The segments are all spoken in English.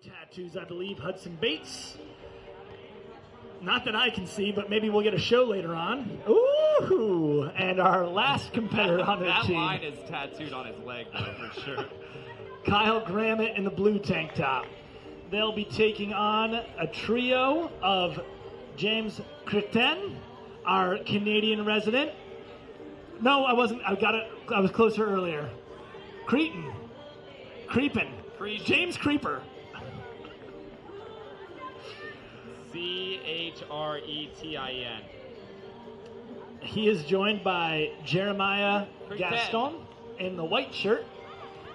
tattoos, I believe, Hudson Bates. Not that I can see, but maybe we'll get a show later on. Ooh! And our last competitor on their team. That line is tattooed on his leg, though, for sure. Kyle Gramit in the blue tank top. They'll be taking on a trio of James Cretin, our Canadian resident. No, I wasn't. I got it. I was closer earlier. Cretin. Creepin. James Creeper. Chretin. He is joined by Jeremiah Gaston in the white shirt.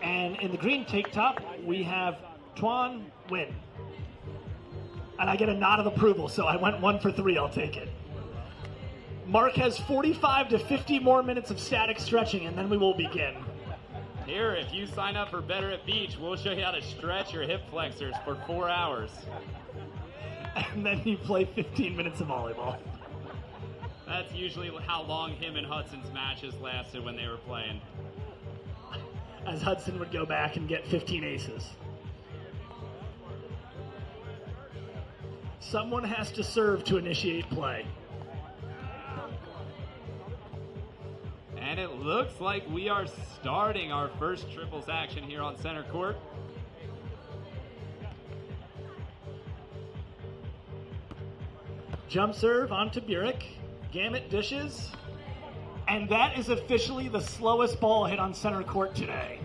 And in the green tank top, we have Tuan Nguyen. And I get a nod of approval, so I went 1 for 3. I'll take it. Mark has 45 to 50 more minutes of static stretching, and then we will begin. Here, if you sign up for Better at Beach, we'll show you how to stretch your hip flexors for 4 hours. And then you play 15 minutes of volleyball. That's usually how long him and Hudson's matches lasted when they were playing. As Hudson would go back and get 15 aces. Someone has to serve to initiate play. And it looks like we are starting our first triples action here on center court. Jump serve onto Burik. Gramit dishes. And that is officially the slowest ball hit on center court today.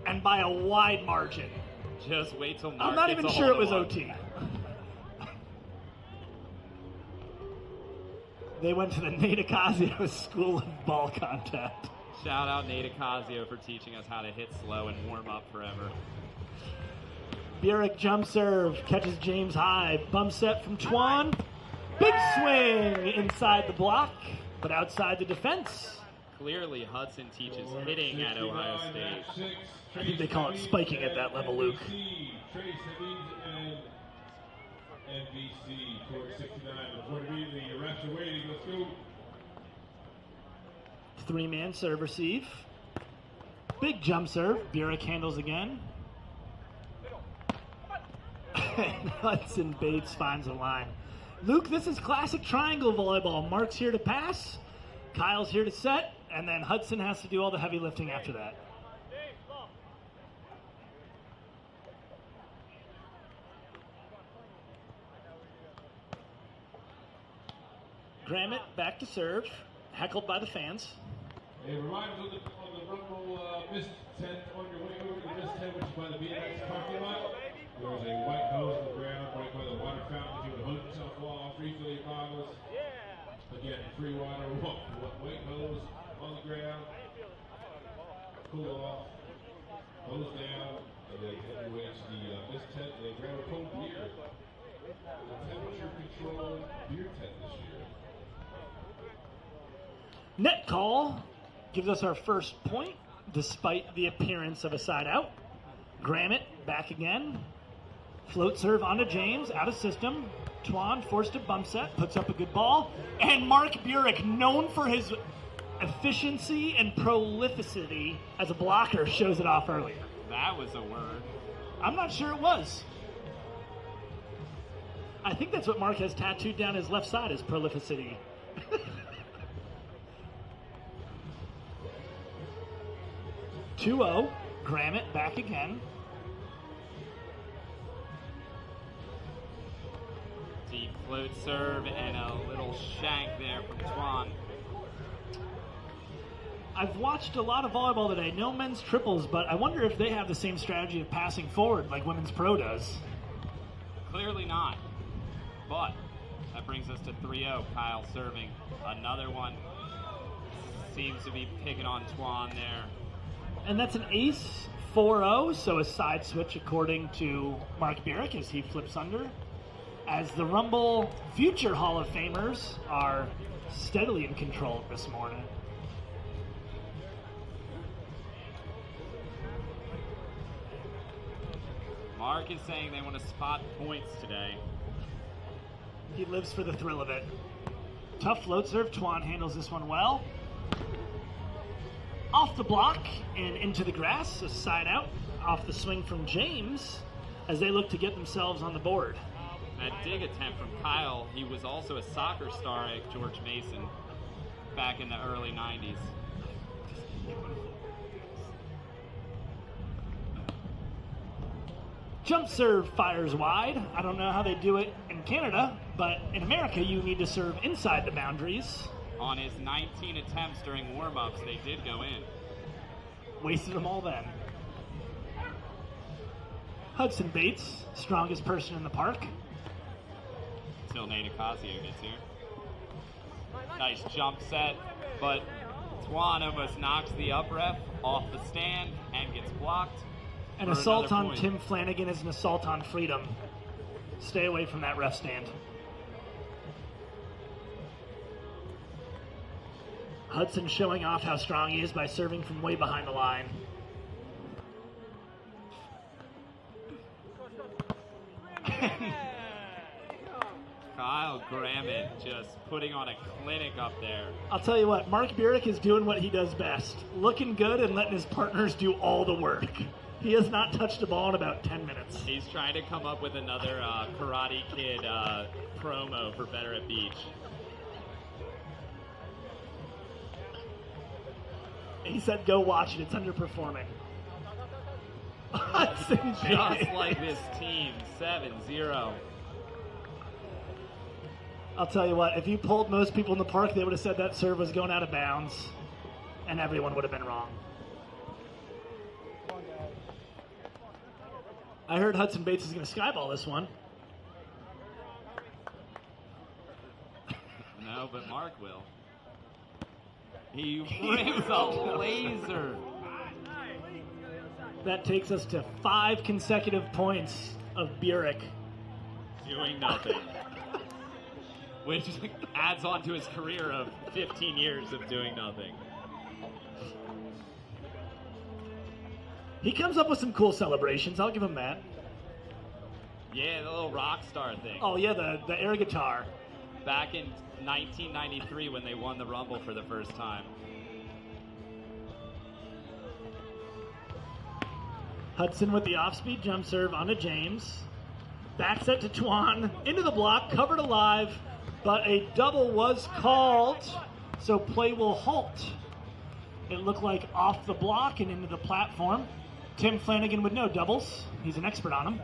And by a wide margin. Just wait till Mark I'm not even sure it was OT. They went to the Nate Ocasio School of Ball Contact. Shout out Nate Ocasio for teaching us how to hit slow and warm up forever. Burik jump serve, catches James high. Bump set from Tuan. Big swing inside the block, but outside the defense. Clearly, Hudson teaches hitting at Ohio State. I think they call it spiking at that level, Luke. NBC, court 69. Before the meeting, the refs are waiting. Let's go. 3-man serve receive. Big jump serve. Burik handles again. Hudson Bates finds a line. Luke, this is classic triangle volleyball. Mark's here to pass. Kyle's here to set. And then Hudson has to do all the heavy lifting after that. Gramit back to serve, heckled by the fans. A reminder on the Rumble Mist tent on your way over to the Mist tent, which is by the BMX parking lot. There is a white hose on the ground right by the water fountain. If you would hose yourself off, refill your bottles. Again, free water, white hose on the ground. Cool off, hose down, and then head your way to the Mist tent and then grab a cold beer. The temperature control beer tent this year. Net call gives us our first point, despite the appearance of a side out. Gramit back again. Float serve onto James, out of system. Tuan forced a bump set, puts up a good ball. And Mark Burik, known for his efficiency and prolificity as a blocker, shows it off earlier. That was a word. I'm not sure it was. I think that's what Mark has tattooed down his left side, is prolificity. 2-0, Gramit back again. Deep float serve and a little shank there from Tuan. I've watched a lot of volleyball today, no men's triples, but I wonder if they have the same strategy of passing forward like women's pro does. Clearly not. But that brings us to 3-0. Kyle serving another one. Seems to be picking on Tuan there. And that's an ace 4-0, so a side switch according to Mark Burik as he flips under. As the Rumble future Hall of Famers are steadily in control this morning. Mark is saying they want to spot points today. He lives for the thrill of it. Tough float serve. Tuan handles this one well. Off the block and into the grass, a side out off the swing from James as they look to get themselves on the board. That dig attempt from Kyle, he was also a soccer star at George Mason back in the early 90s. Jump serve fires wide. I don't know how they do it in Canada, but in America you need to serve inside the boundaries. On his 19 attempts during warm-ups, they did go in. Wasted them all then. Hudson Bates, strongest person in the park. Until Nate Ocasio gets here. Nice jump set, but Twan almost knocks the up ref off the stand and gets blocked. An assault on Tim Flanagan is an assault on freedom. Stay away from that ref stand. Hudson showing off how strong he is by serving from way behind the line. Kyle Gramit just putting on a clinic up there. I'll tell you what, Mark Burik is doing what he does best. Looking good and letting his partners do all the work. He has not touched a ball in about 10 minutes. He's trying to come up with another Karate Kid promo for Better at Beach. He said, go watch it. It's underperforming. Hudson Just like this team, 7-0. I'll tell you what, if you polled most people in the park, they would have said that serve was going out of bounds, and everyone would have been wrong. I heard Hudson Bates is going to skyball this one. No, but Mark will. He rims a laser. That takes us to 5 consecutive points of Burik. Doing nothing. Which adds on to his career of 15 years of doing nothing. He comes up with some cool celebrations. I'll give him that. Yeah, the little rock star thing. Oh, yeah, the air guitar. Back in 1993 when they won the Rumble for the first time. Hudson with the off-speed jump serve onto James. Back set to Twan. Into the block, covered alive, but a double was called, so play will halt. It looked like off the block and into the platform. Tim Flanagan would know doubles. He's an expert on them.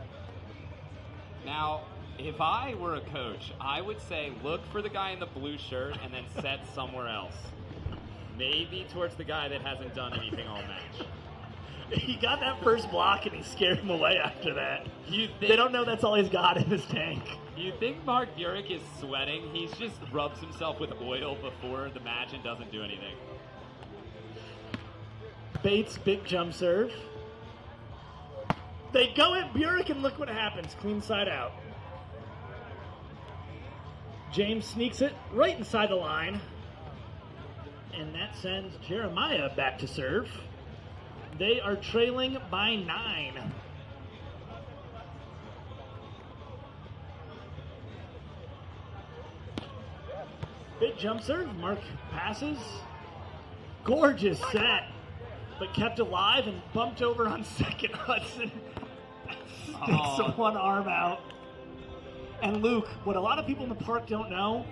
Now, if I were a coach, I would say look for the guy in the blue shirt and then set somewhere else. Maybe towards the guy that hasn't done anything all match. He got that first block and he scared him away after that. They don't know that's all he's got in his tank. You think Mark Burik is sweating? He just rubs himself with oil before the match and doesn't do anything. Bates, big jump serve. They go at Burik and look what happens. Clean side out. James sneaks it right inside the line. And that sends Jeremiah back to serve. They are trailing by 9. Big jump serve. Mark passes. Gorgeous set. But kept alive and bumped over on second. Hudson sticks one arm out. And Luke, what a lot of people in the park don't know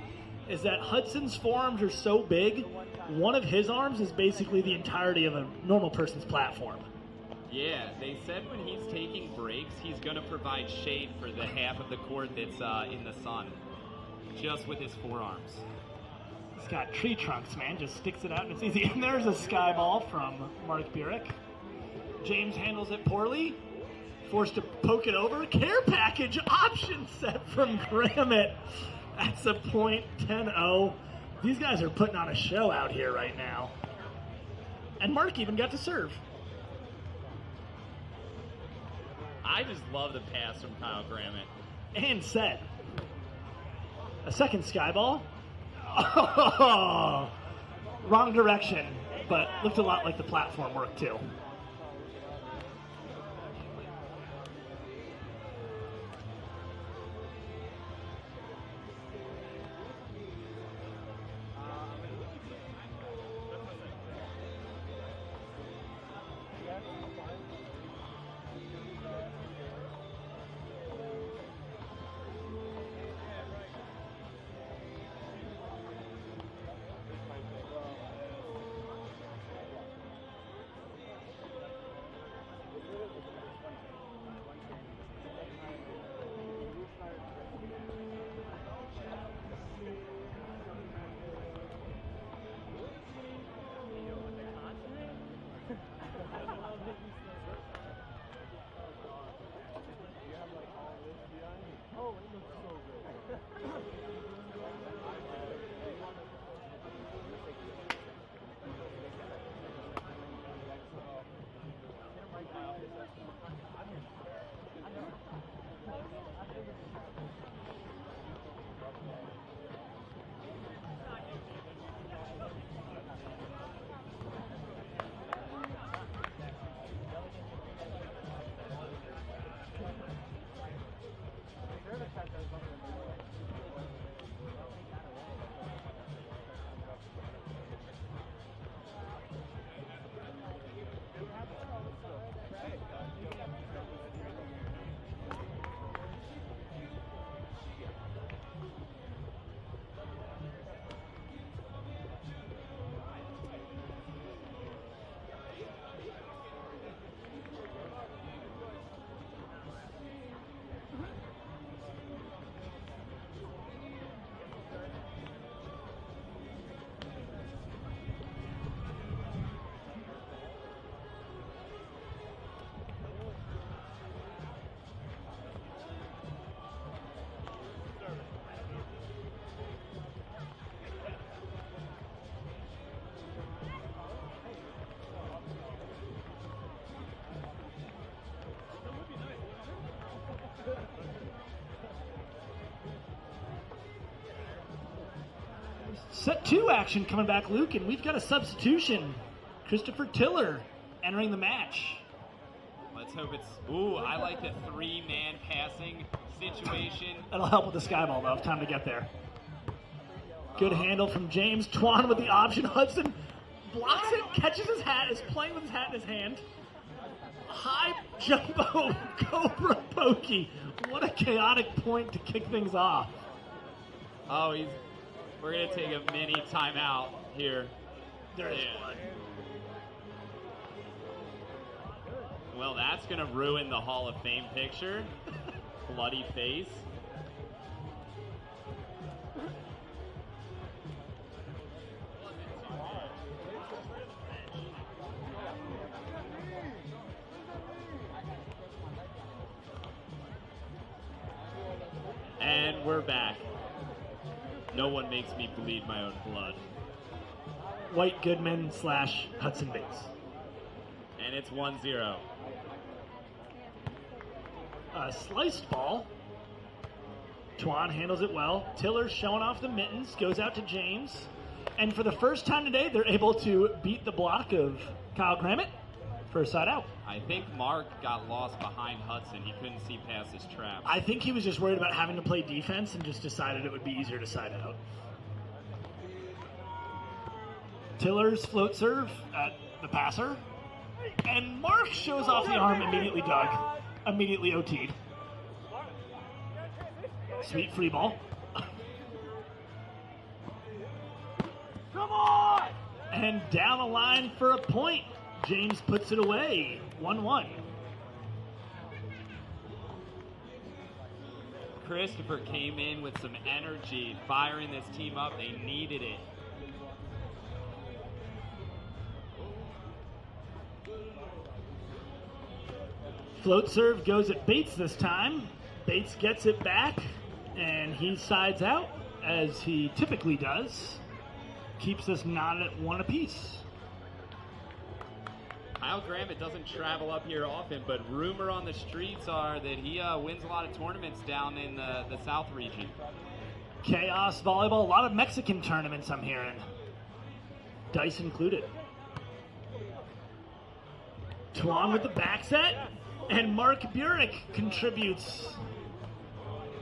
is that Hudson's forearms are so big, one of his arms is basically the entirety of a normal person's platform. Yeah, they said when he's taking breaks, he's going to provide shade for the half of the court that's in the sun, just with his forearms. He's got tree trunks, man. Just sticks it out and it's easy. And there's a sky ball from Mark Burik. James handles it poorly. Forced to poke it over. Care package option set from Gramit. That's a point, 10-0. These guys are putting on a show out here right now. And Mark even got to serve. I just love the pass from Kyle Gramit. And set. A second sky ball. Oh, wrong direction, but looked a lot like the platform work too. Set 2 action coming back, Luke, and we've got a substitution. Christopher Tiller entering the match. Let's hope it's... Ooh, I like the 3-man passing situation. That'll help with the sky ball, though. Time to get there. Good handle from James. Twan with the option. Hudson blocks it, catches his hat, is playing with his hat in his hand. High jumbo Cobra Pokey. What a chaotic point to kick things off. Oh, we're going to take a mini timeout here. There is blood. Well, that's going to ruin the Hall of Fame picture. Bloody face. And we're back. No one makes me bleed my own blood. White Goodman / Hudson Bates. And it's 1-0. A sliced ball. Twan handles it well. Tiller showing off the mittens, goes out to James. And for the first time today, they're able to beat the block of Kyle Gramit for a side out. I think Mark got lost behind Hudson. He couldn't see past his trap. I think he was just worried about having to play defense and just decided it would be easier to side out. Tiller's float serve at the passer. And Mark shows off the arm, immediately dug. Immediately OT'd. Sweet free ball. Come on! And down the line for a point. James puts it away. 1-1. Christopher came in with some energy, firing this team up. They needed it. Float serve goes at Bates this time. Bates gets it back, and he sides out, as he typically does. Keeps us knotted at 1 apiece. Kyle Gramit doesn't travel up here often, but rumor on the streets are that he wins a lot of tournaments down in the South region. Chaos volleyball, a lot of Mexican tournaments I'm hearing. Dice included. Twan with the back set, and Mark Burik contributes.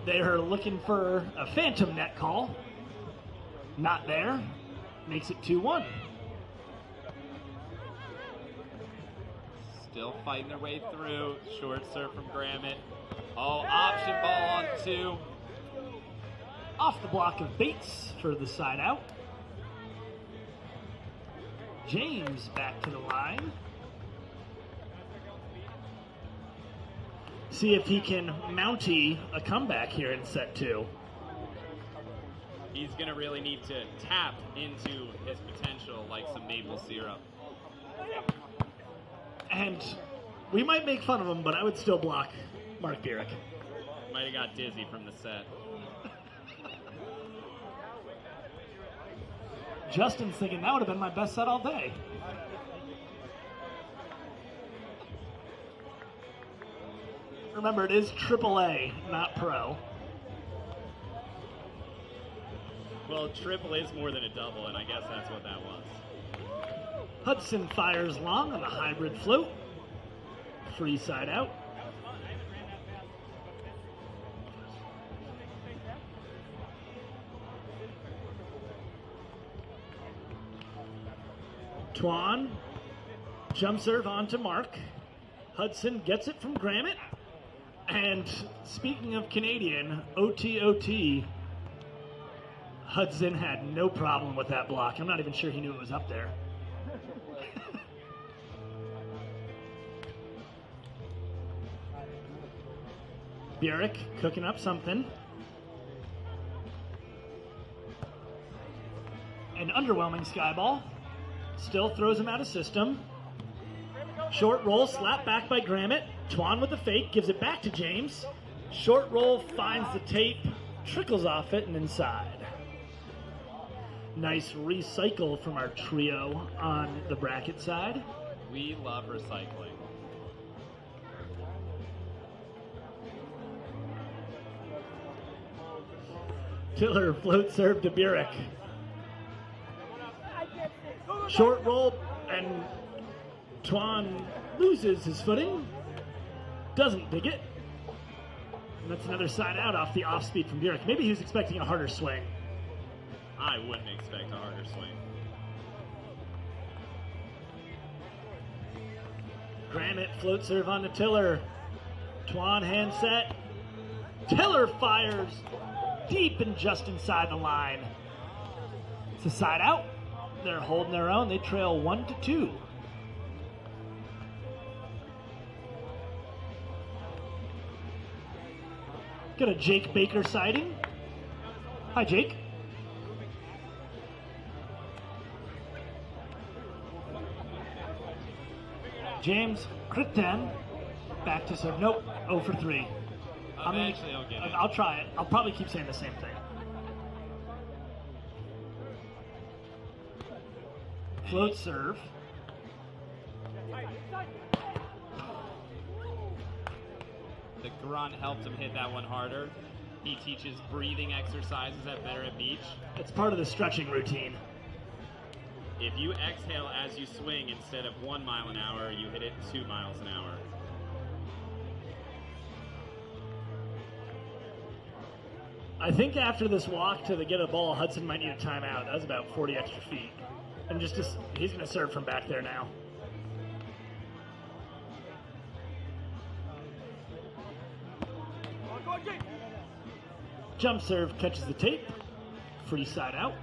They are looking for a phantom net call. Not there. Makes it 2-1. Still fighting their way through. Short serve from Gramit. Oh, option ball on 2. Off the block of Bates for the side out. James back to the line. See if he can mounty a comeback here in set 2. He's going to really need to tap into his potential like some maple syrup. And we might make fun of him, but I would still block Mark Burik. Might have got dizzy from the set. Justin's thinking that would have been my best set all day. Remember, it is AAA, not pro. Well, triple is more than a double, and I guess that's what that was. Hudson fires long on the hybrid float. Free side out. Twan, jump serve onto Mark. Hudson gets it from Gramit. And speaking of Canadian, OT. Hudson had no problem with that block. I'm not even sure he knew it was up there. Burik cooking up something. An underwhelming skyball. Still throws him out of system. Short roll, slap back by Gramit. Twan with the fake, gives it back to James. Short roll finds the tape, trickles off it and inside. Nice recycle from our trio on the bracket side. We love recycling. Tiller float serve to Burik. Short roll, and Tuan loses his footing. Doesn't dig it. And that's another side out off the off speed from Burik. Maybe he was expecting a harder swing. I wouldn't expect a harder swing. Gramit float serve on to Tiller. Tuan hand set. Tiller fires deep and just inside the line. It's a side out. They're holding their own. They trail 1-2. Got a Jake Baker sighting. Hi, Jake. James Kritten back to serve. Nope, 0 for 3. Eventually I'll get it. I'll try it. I'll probably keep saying the same thing. Float serve. The grunt helped him hit that one harder. He teaches breathing exercises at Better at Beach. It's part of the stretching routine. If you exhale as you swing instead of 1 mile an hour, you hit it 2 miles an hour. I think after this walk to the get a ball, Hudson might need a timeout. That was about 40 extra feet. And he's going to serve from back there now. Jump serve catches the tape. Free side out.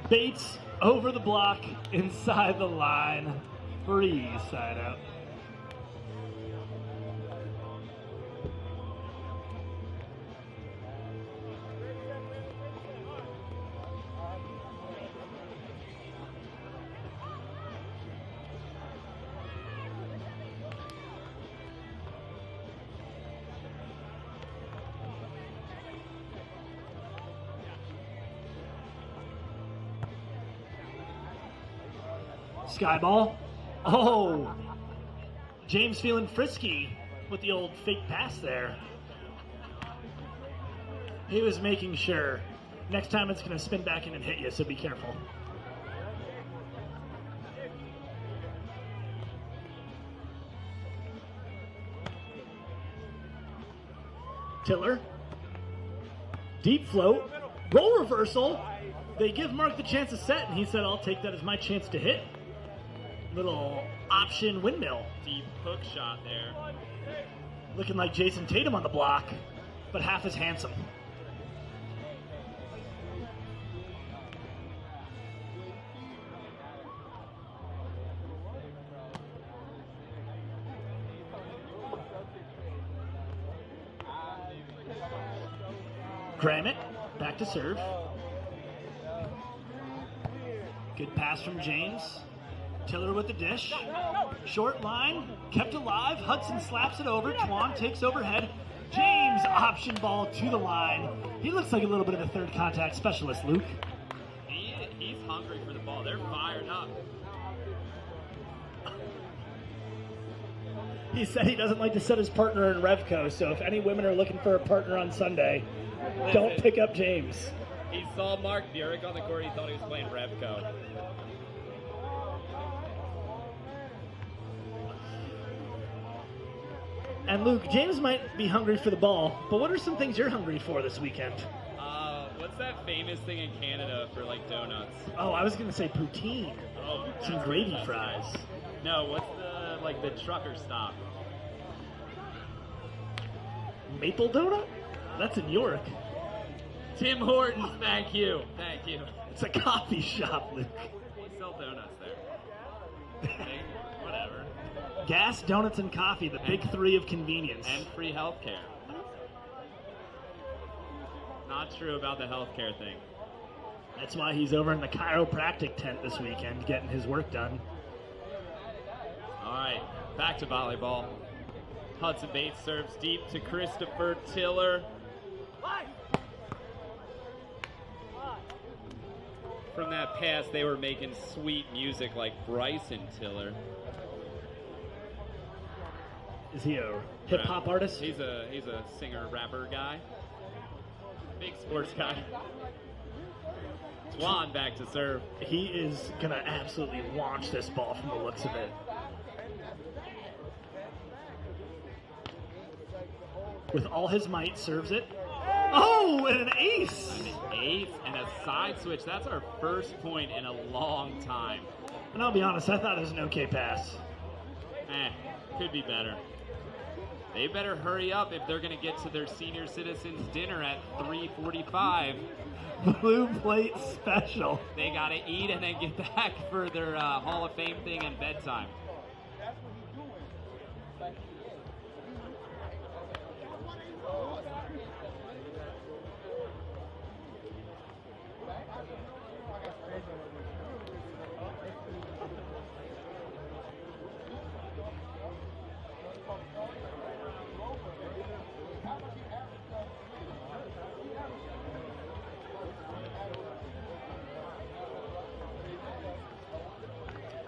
Bates over the block, inside the line, free side out. Sky ball. Oh, James feeling frisky with the old fake pass there. He was making sure. Next time it's going to spin back in and hit you, so be careful. Tiller. Deep float. Roll reversal. They give Mark the chance to set, and he said, I'll take that as my chance to hit. Little option windmill. Deep hook shot there. Looking like Jason Tatum on the block, but half as handsome. Gramit, back to serve. Good pass from James. Tiller with the dish. Short line, kept alive. Hudson slaps it over. Tuan takes overhead. James option ball to the line. He looks like a little bit of a third contact specialist, Luke. He's hungry for the ball. They're fired up. He said he doesn't like to set his partner in Revco, so if any women are looking for a partner on Sunday, don't pick up James. He saw Mark Burik on the court. He thought he was playing Revco. And Luke, James might be hungry for the ball, but what are some things you're hungry for this weekend? What's that famous thing in Canada for like donuts? Oh, I was going to say poutine. Oh, some gravy fries. No, what's the trucker stop? Maple donut? That's in York. Tim Hortons, thank you. Thank you. It's a coffee shop, Luke. They sell donuts there. Hey, whatever. Gas, donuts, and coffee, the big three of convenience. And free healthcare. Not true about the healthcare thing. That's why he's over in the chiropractic tent this weekend getting his work done. All right, back to volleyball. Hudson Bates serves deep to Christopher Tiller. from that pass, they were making sweet music like Bryson Tiller. Is he a hip-hop artist? He's a singer, rapper guy. Big sports guy. Twan back to serve. He is going to absolutely launch this ball from the looks of it. With all his might, serves it. Oh, and an ace! An ace and a side switch. That's our first point in a long time. And I'll be honest, I thought it was an okay pass. Could be better. They better hurry up if they're going to get to their senior citizens dinner at 3:45. Blue plate special. They got to eat and then get back for their Hall of Fame thing and bedtime.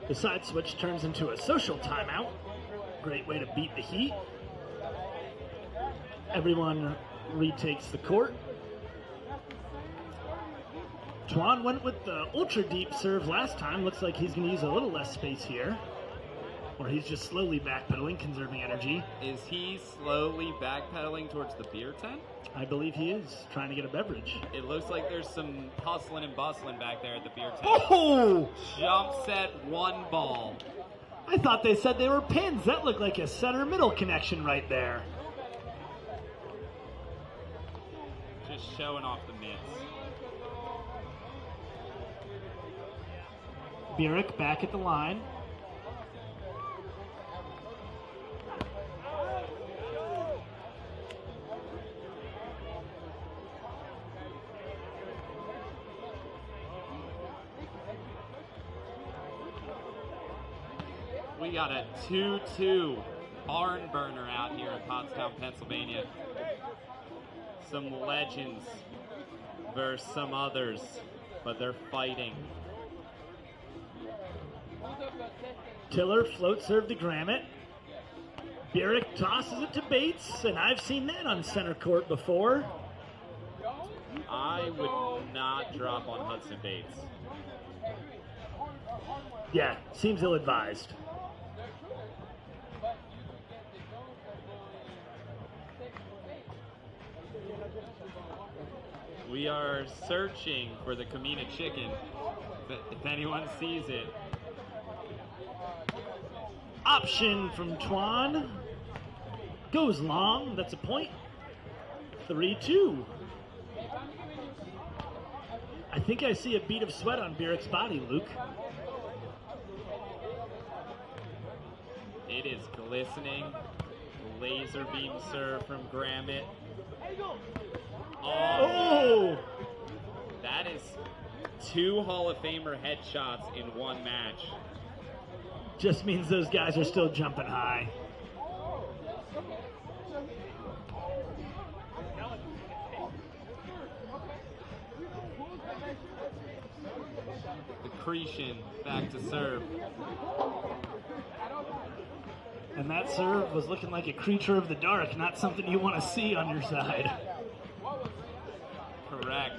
The side switch turns into a social timeout. Great way to beat the heat. Everyone retakes the court. Twan went with the ultra deep serve last time. Looks like he's going to use a little less space here. Or he's just slowly backpedaling, conserving energy. Is he slowly backpedaling towards the beer tent? I believe he is, trying to get a beverage. It looks like there's some hustling and bustling back there at the beer tent. Oh! Jump set, one ball. I thought they said they were pins. That looked like a center-middle connection right there. Just showing off the mitts. Burik back at the line. We got a 2-2 barn burner out here in Pottstown, Pennsylvania. Some legends versus some others, but they're fighting. Tiller float serve to Gramit. Burik tosses it to Bates, and I've seen that on center court before. I would not drop on Hudson Bates. Yeah, seems ill-advised. We are searching for the Kamina chicken, if anyone sees it. Option from Twan. Goes long, that's a point. 3-2. I think I see a bead of sweat on Burik's body, Luke. It is glistening. Laser beam serve from Gramit. Oh! That is 2 Hall of Famer headshots in one match. Just means those guys are still jumping high. Accretion back to serve. And that serve was looking like a creature of the dark, not something you want to see on your side. Correct.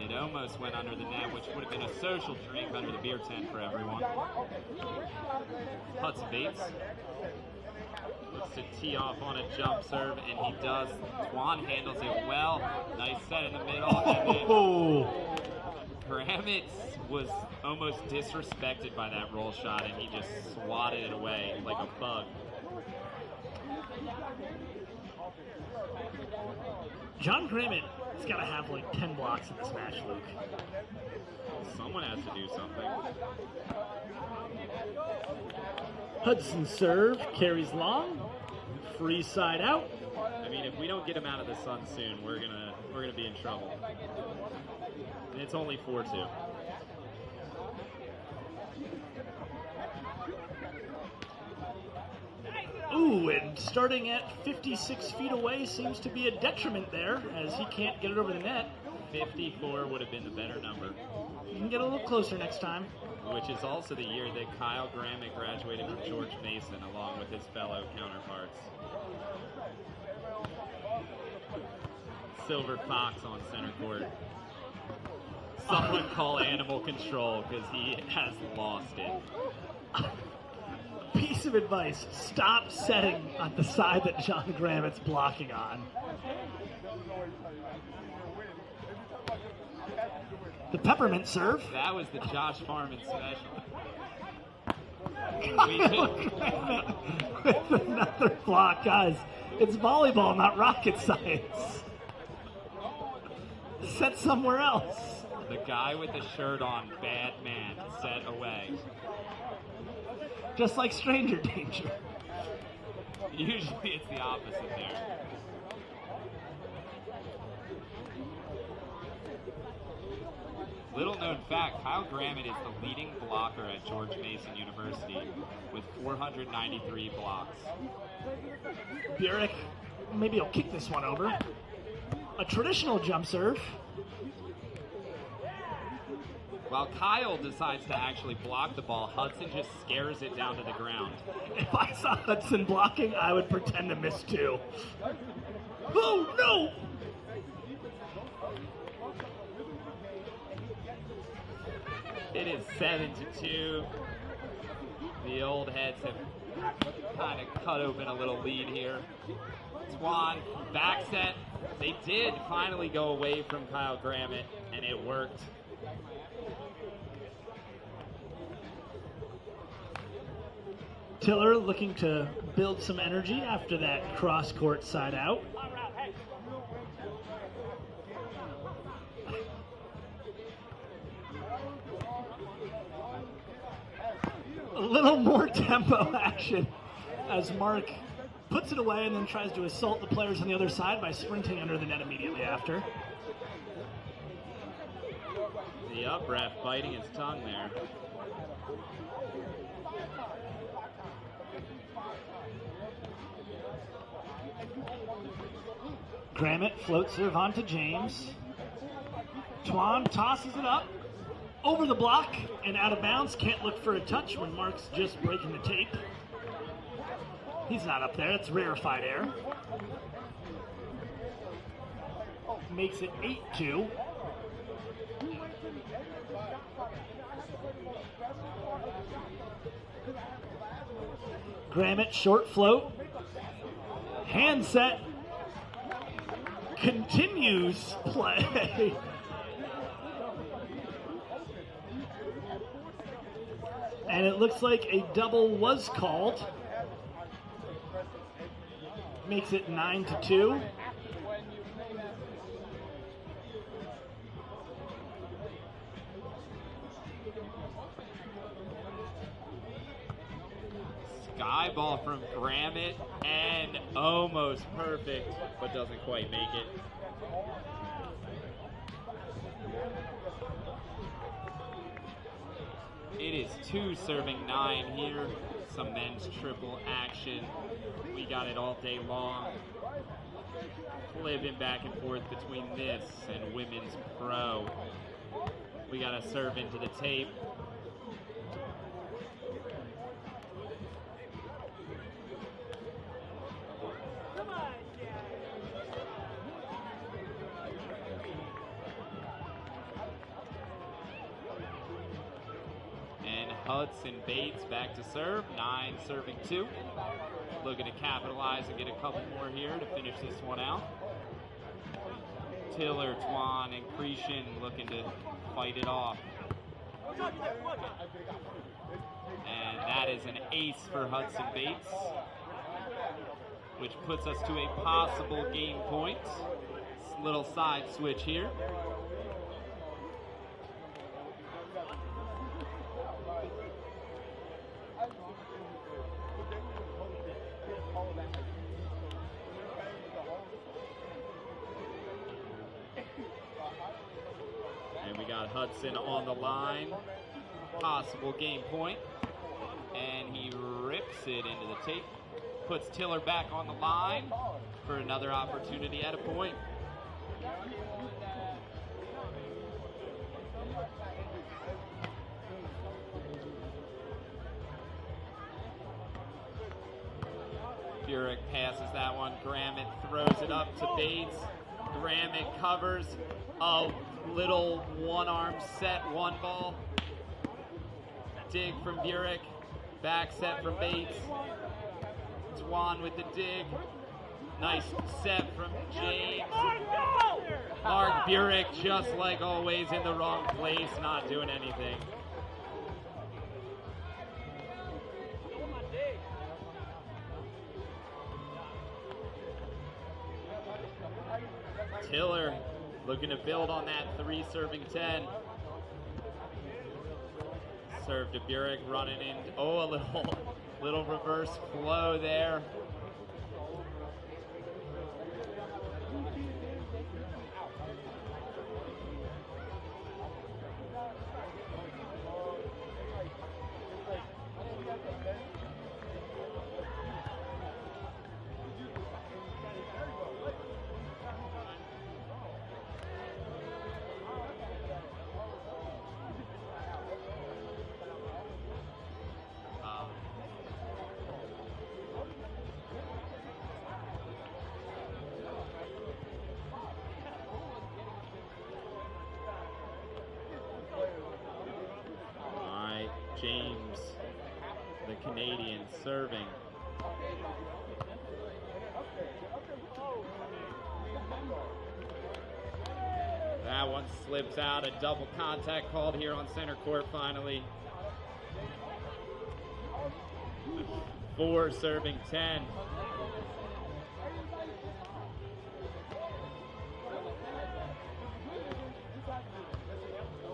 It almost went under the net, which would have been a social drink under the beer tent for everyone. Hudson Bates looks to tee off on a jump serve, and he does. Twan handles it well. Nice set in the middle. Oh! Gramit was almost disrespected by that roll shot, and he just swatted it away like a bug. John Gramit has got to have like 10 blocks in this match, Luke. Someone has to do something. Hudson serve, carries long, free side out. I mean, if we don't get him out of the sun soon, we're gonna be in trouble. And it's only 4-2. Ooh, and starting at 56 feet away seems to be a detriment there, as he can't get it over the net. 54 would have been the better number. You can get a little closer next time. Which is also the year that Kyle Gramit graduated from George Mason along with his fellow counterparts. Silver Fox on center court. Someone call animal control because he has lost it. Piece of advice, stop setting on the side that John Gramit's blocking on. The peppermint serve. That was the Josh Harmon special. With another block, guys. It's volleyball, not rocket science. Set somewhere else. The guy with the shirt on, bad man, set away. Just like stranger danger. Usually it's the opposite there. Little known fact, Kyle Gramit is the leading blocker at George Mason University with 493 blocks. Burik, maybe he'll kick this one over. A traditional jump serve. While Kyle decides to actually block the ball, Hudson just scares it down to the ground. If I saw Hudson blocking, I would pretend to miss too. Oh, no! It is 7-2. The old heads have kind of cut open a little lead here. Twan, back set. They did finally go away from Kyle Gramit, and it worked. Tiller looking to build some energy after that cross-court side out. A little more tempo action as Mark puts it away and then tries to assault the players on the other side by sprinting under the net immediately after. The up ref biting his tongue there. Gramit float serve onto James. Twan tosses it up over the block and out of bounds. Can't look for a touch when Mark's just breaking the tape. He's not up there. It's rarefied air. Makes it 8-2. Gramit short float. Hand set. Continues play. And it looks like a double was called. Makes it 9-2. Sky ball from Gramit and almost perfect, but doesn't quite make it. It is 2 serving 9 here. Some men's triple action. We got it all day long. Flipping back and forth between this and women's pro. We got to serve into the tape. Hudson Bates back to serve, 9 serving 2. Looking to capitalize and get a couple more here to finish this one out. Tiller, Twan, and Cretion looking to fight it off. And that is an ace for Hudson Bates, which puts us to a possible game point. Little side switch here. Hudson on the line, possible game point, and he rips it into the tape, puts Tiller back on the line for another opportunity at a point. Burik passes that one. Gramit throws it up to Bates. Gramit covers a little one-arm set, one ball. Dig from Burik. Back set from Bates. Twan with the dig. Nice set from James. Mark Burik, just like always, in the wrong place, not doing anything. Tiller looking to build on that 3 serving 10. Serve to Burik, running in. Oh, a little reverse flow there. James, the Canadian, serving. That one slips out. A double contact called here on center court finally. 4 serving 10.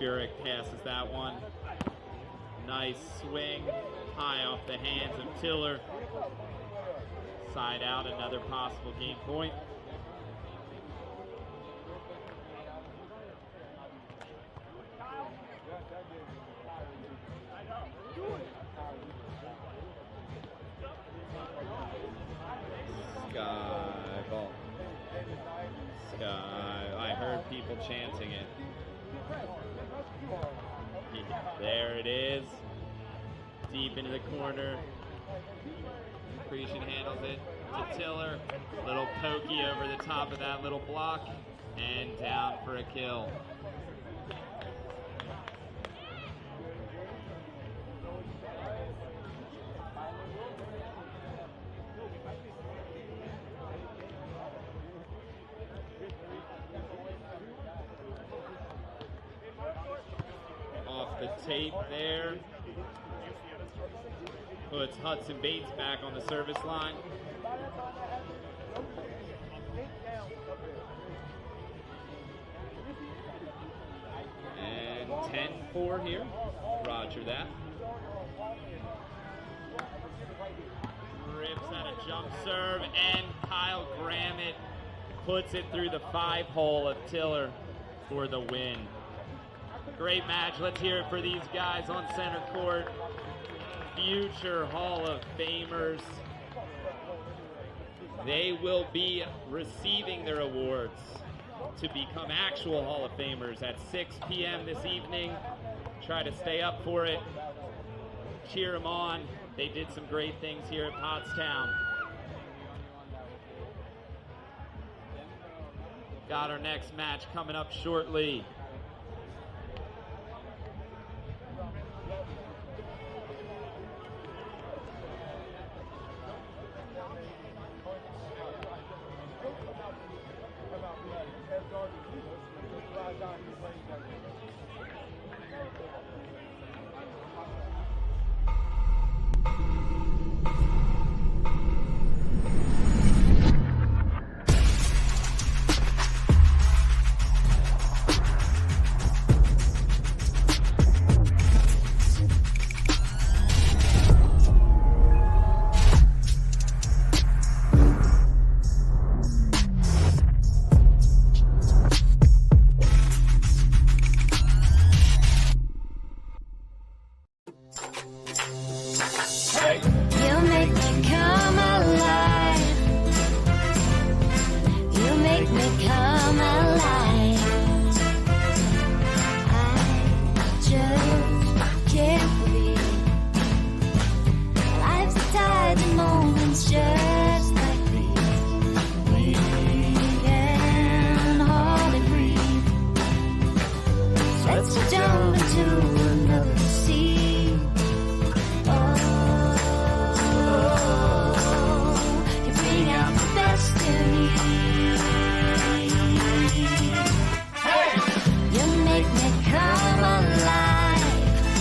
Burik passes that one. Nice swing, high off the hands of Tiller. Side out, another possible game point. Sky ball. Sky. I heard people chanting it. There it is. Deep into the corner. Cretion handles it to Tiller. Little pokey over the top of that little block. And down for a kill. Off the tape there. Puts Hudson Bates back on the service line. And 10-4 here. Roger that. Rips out a jump serve, and Kyle Gramit puts it through the 5-hole of Tiller for the win. Great match. Let's hear it for these guys on center court. Future Hall of Famers. They will be receiving their awards to become actual Hall of Famers at 6 p.m. this evening. Try to stay up for it. Cheer them on. They did some great things here at Pottstown. Got our next match coming up shortly. to another sea. You bring out the best in me. You make me come alive.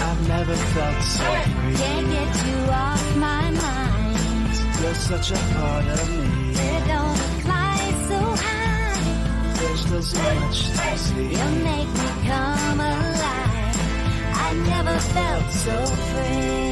I've never felt so free. Can't get you off my mind. You're such a part of me. It don't fly so high. There's still so much to see. You make me come alive. I never felt so free.